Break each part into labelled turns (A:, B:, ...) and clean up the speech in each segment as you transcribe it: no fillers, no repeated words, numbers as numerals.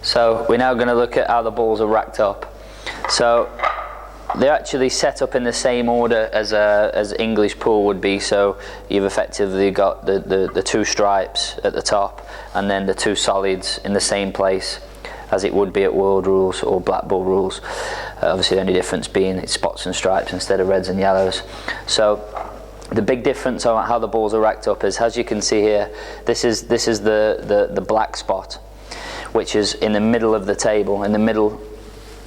A: So we're now going to look at how the balls are racked up. So they're actually set up in the same order as English pool would be. So you've effectively got the two stripes at the top and then the two solids in the same place as it would be at world rules or black ball rules. Obviously the only difference being it's spots and stripes instead of reds and yellows. So the big difference on how the balls are racked up is, as you can see here, this is the black spot, which is in the middle of the table, in the middle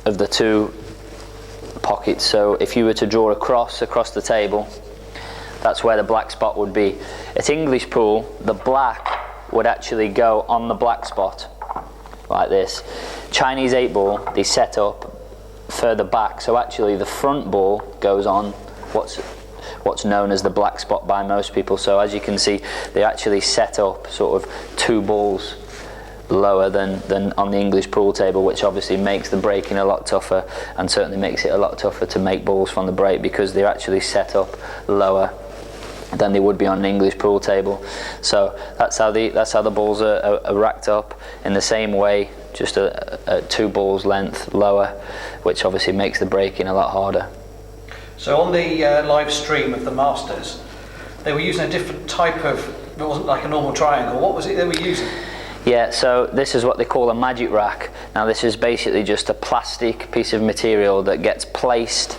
A: of the two pockets. So if you were to draw a cross across the table, that's where the black spot would be. At English pool, the black would actually go on the black spot like this. Chinese 8 ball, they set up further back, so actually the front ball goes on what's known as the black spot by most people. So as you can see, they actually set up sort of 2 balls lower than on the English pool table, which obviously makes the breaking a lot tougher and certainly makes it a lot tougher to make balls from the break, because they're actually set up lower than they would be on an English pool table. So that's how the balls are racked up in the same way, just a 2 balls length lower, which obviously makes the breaking a lot harder.
B: So on the live stream of the Masters, they were using a different type of, it wasn't like a normal triangle. What was it they were using?
A: Yeah, so this is what they call a magic rack. Now this is basically just a plastic piece of material that gets placed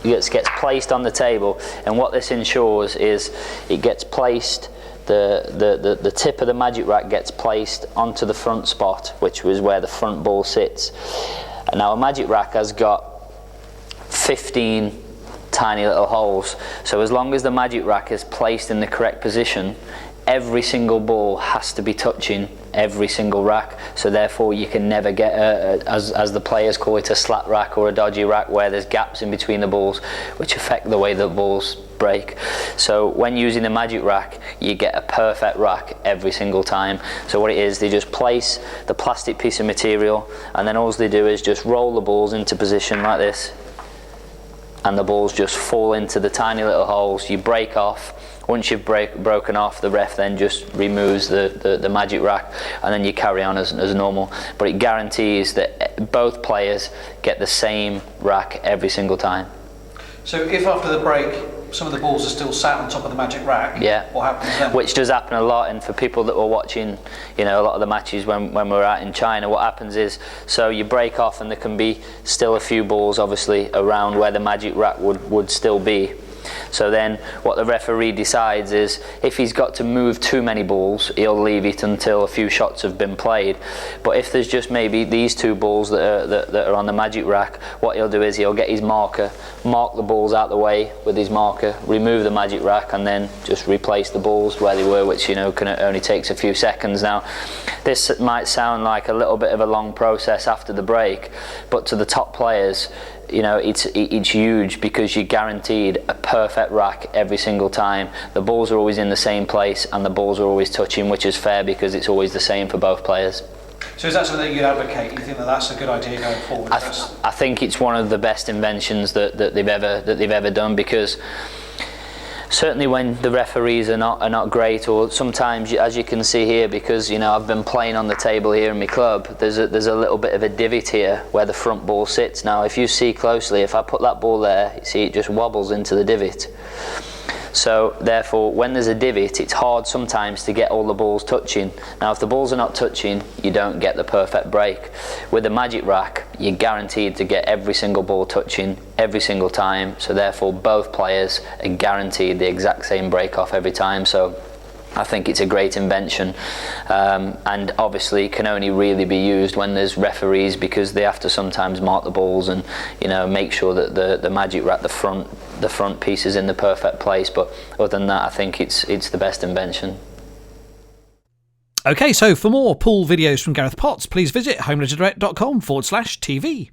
A: on the table, and what this ensures is it gets placed, the tip of the magic rack gets placed onto the front spot, which was where the front ball sits. And now a magic rack has got 15 tiny little holes, so as long as the magic rack is placed in the correct position, every single ball has to be touching every single rack. So therefore you can never get as the players call it, a slat rack or a dodgy rack, where there's gaps in between the balls which affect the way the balls break. So when using the magic rack, you get a perfect rack every single time. So what it is, they just place the plastic piece of material, and then all they do is just roll the balls into position like this, and the balls just fall into the tiny little holes. You break off. Once you've broken off, the ref then just removes the magic rack, and then you carry on as normal. But it guarantees that both players get the same rack every single time.
B: So if after the break some of the balls are still sat on top of the magic rack,
A: yeah,
B: what happens then?
A: Which does happen a lot, and for people that were watching, you know, a lot of the matches when we were out in China, what happens is, so you break off and there can be still a few balls obviously around where the magic rack would still be. So then what the referee decides is, if he's got to move too many balls, he'll leave it until a few shots have been played. But if there's just maybe these 2 balls that are on the magic rack, what he'll do is he'll get his marker, mark the balls out the way with his marker, remove the magic rack, and then just replace the balls where they were, which, you know, only takes a few seconds. Now this might sound like a little bit of a long process after the break, but to the top players, you know, it's huge, because you're guaranteed a perfect rack every single time. The balls are always in the same place and the balls are always touching, which is fair because it's always the same for both players.
B: So is that something that you'd advocate? You think that that's a good idea going forward?
A: I think it's one of the best inventions that they've ever done, because certainly when the referees are not great, or sometimes, as you can see here, because, you know, I've been playing on the table here in my club, there's a little bit of a divot here where the front ball sits. Now if you see closely, if I put that ball there, you see it just wobbles into the divot. So therefore, when there's a divot, it's hard sometimes to get all the balls touching. Now if the balls are not touching, you don't get the perfect break. With the magic rack, you're guaranteed to get every single ball touching every single time, so therefore both players are guaranteed the exact same break off every time. So I think it's a great invention, and obviously can only really be used when there's referees, because they have to sometimes mark the balls and, you know, make sure that the magic rack, the front piece is in the perfect place. But other than that, I think it's the best invention.
C: Okay, so for more pool videos from Gareth Potts, please visit homelegendirect.com/TV.